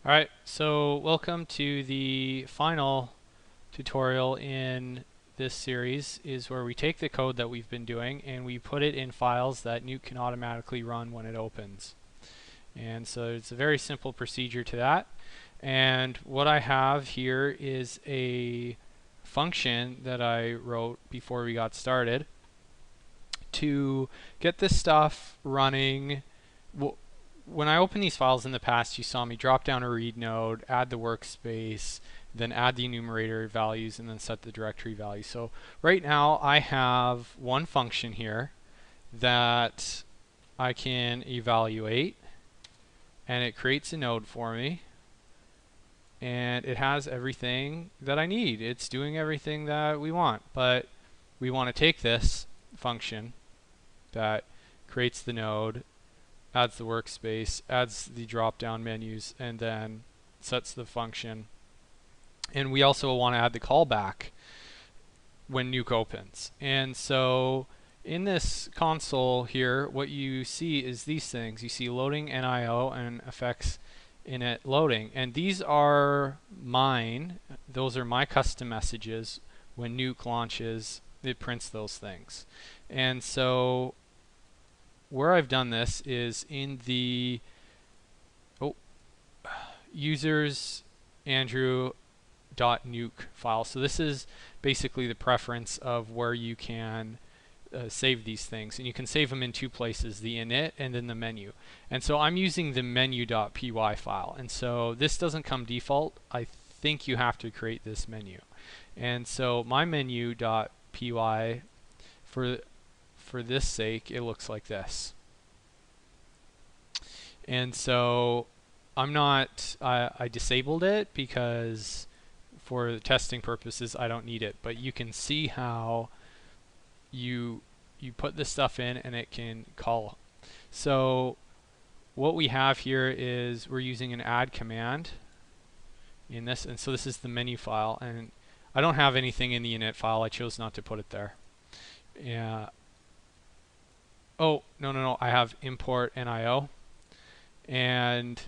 Alright, so welcome to the final tutorial in this series is where we take the code that we've been doing and we put it in files that Nuke can automatically run when it opens. And so it's a very simple procedure to that. And what I have here is a function that I wrote before we got started to get this stuff running. When I opened these files in the past, you saw me drop down a read node, add the workspace, then add the enumerator values, and then set the directory value. So right now I have one function here that I can evaluate, and it creates a node for me, and it has everything that I need. It's doing everything that we want, but we want to take this function that creates the node, adds the workspace, adds the drop-down menus, and then sets the function. And we also want to add the callback when Nuke opens. And so in this console here, what you see is these things. You see loading NIO and effects init loading. And these are mine. Those are my custom messages. When Nuke launches, it prints those things. And so where I've done this is in the users Andrew.nuke file. So this is basically the preference of where you can save these things, and you can save them in two places, the init and then the menu. And so I'm using the menu.py file, and so this doesn't come default. I think you have to create this menu. And so my menu.py, for this sake, it looks like this. And so I'm not, I disabled it because for testing purposes I don't need it, but you can see how you put this stuff in and it can call. So what we have here is we're using an add command in this, and so this is the menu file, and I don't have anything in the init file. I chose not to put it there. Oh, no, I have import NIO. And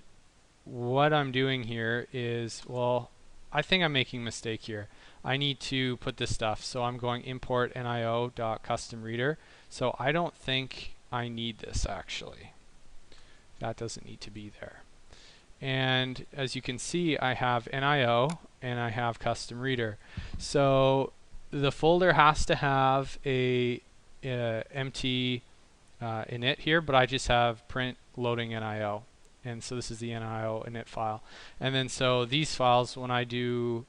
what I'm doing here is, well, I think I'm making a mistake here. I need to put this stuff, so I'm going import nio.customReader. So I don't think I need this actually. That doesn't need to be there. And as you can see, I have NIO and I have custom reader. So the folder has to have a empty init here, but I just have print loading NIO. And so this is the NIO init file. And then so these files, when I do,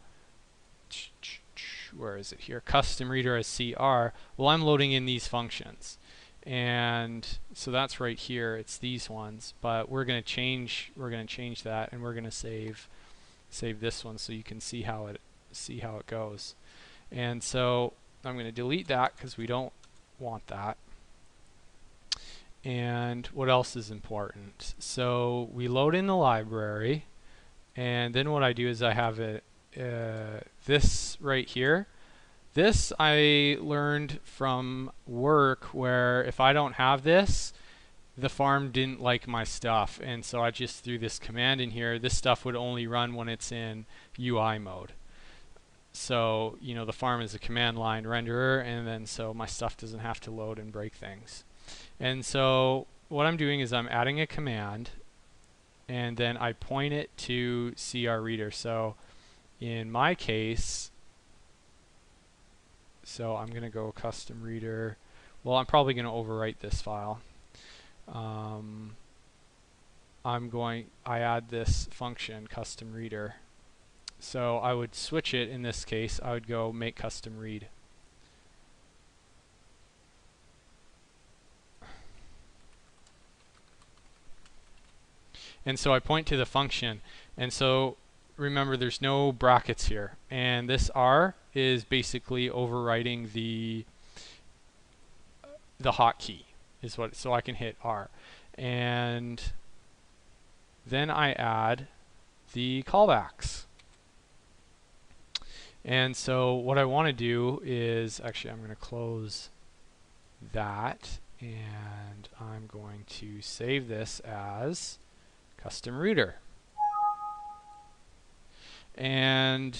where is it here, custom reader as CR, well, I'm loading in these functions. And so that's right here, it's these ones, but we're going to change that, and we're going to save this one so you can see how it goes. And so I'm going to delete that because we don't want that. And what else is important? So we load in the library, and then what I do is I have this right here. This I learned from work, where if I don't have this, the farm didn't like my stuff, and so I just threw this command in here. This stuff would only run when it's in UI mode. So, you know, the farm is a command line renderer, and then so my stuff doesn't have to load and break things. And so what I'm doing is I'm adding a command, and then I point it to CR reader. So in my case, so I'm going to go custom reader. Well, I'm probably going to overwrite this file. I add this function custom reader. So I would switch it. In this case, I would go make custom read. And so I point to the function, and so remember there's no brackets here, and this R is basically overwriting the hotkey, is what, so I can hit R. And then I add the callbacks. And so what I want to do is, actually I'm going to close that, and I'm going to save this as custom reader. And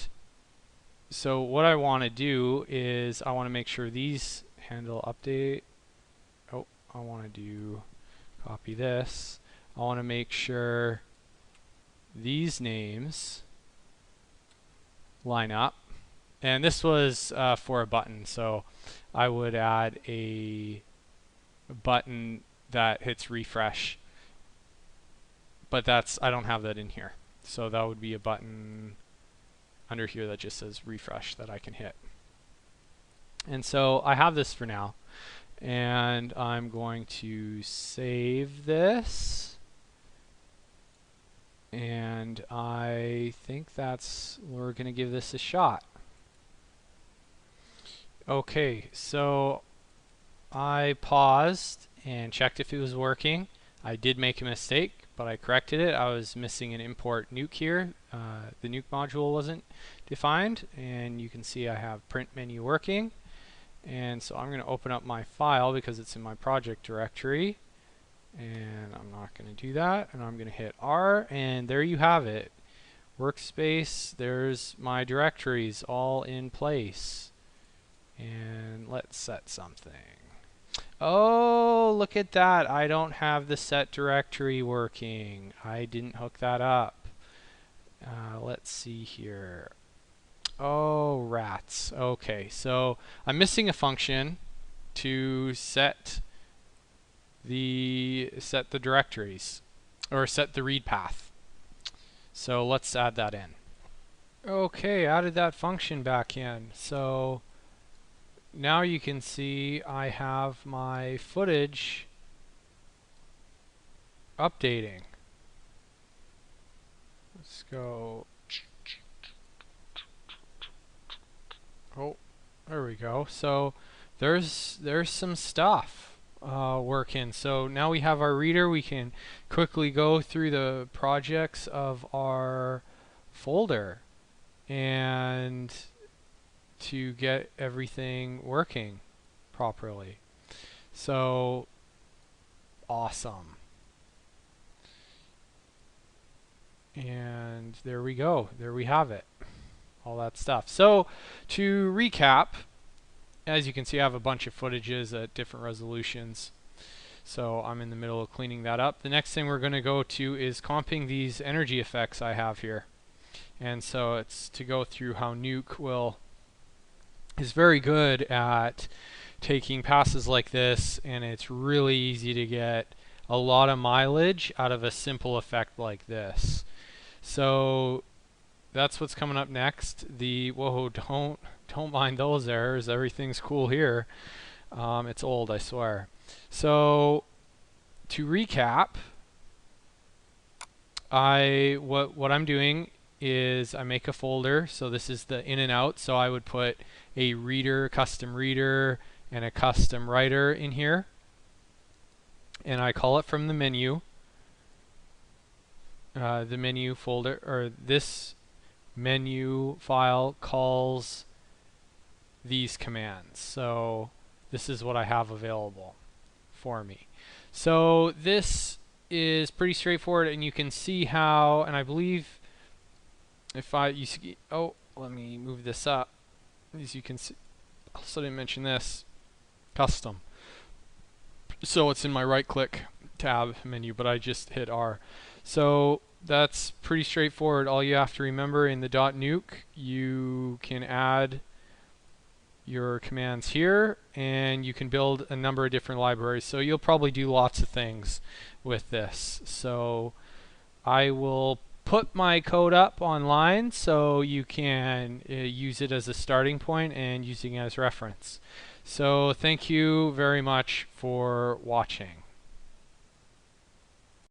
so what I want to do is I want to make sure these handle update. Oh, I want to do copy this. I want to make sure these names line up. And this was for a button, so I would add a button that hits refresh, but I don't have that in here. So that would be a button under here that just says refresh that I can hit. And so I have this for now, and I'm going to save this. And I think we're going to give this a shot. Okay, so I paused and checked if it was working. I did make a mistake, but I corrected it. I was missing an import nuke here. The nuke module wasn't defined, and you can see I have print menu working. And so I'm going to open up my file because it's in my project directory. And I'm not going to do that, and I'm going to hit R, and there you have it. Workspace, there's my directories all in place. And let's set something. Oh, look at that. I don't have the set directory working. I didn't hook that up. Let's see here. Oh, rats. Okay, so I'm missing a function to set the directories, or set the read path. So let's add that in. Okay, added that function back in. So now you can see I have my footage updating. Let's go. Oh, there we go. So there's some stuff working. So now we have our reader. We can quickly go through the projects of our folder and to get everything working properly. So awesome. And there we go. There we have it. All that stuff. So to recap, as you can see, I have a bunch of footages at different resolutions. So I'm in the middle of cleaning that up. The next thing we're going to go to is comping these energy effects I have here. And so it's to go through how Nuke is very good at taking passes like this, and it's really easy to get a lot of mileage out of a simple effect like this. So that's what's coming up next. Whoa, don't mind those errors. Everything's cool here. It's old, I swear. So to recap, what I'm doing is I make a folder. So this is the in and out. So I would put a reader, custom reader, and a custom writer in here. And I call it from the menu. The menu folder, or this menu file calls these commands. So this is what I have available for me. So this is pretty straightforward, and you can see how, and I believe if let me move this up. As you can see, also didn't mention this, custom. So it's in my right click tab menu, but I just hit R. So that's pretty straightforward. All you have to remember, in the .nuke, you can add your commands here, and you can build a number of different libraries. So you'll probably do lots of things with this. So I will put my code up online so you can use it as a starting point and using it as reference. So thank you very much for watching.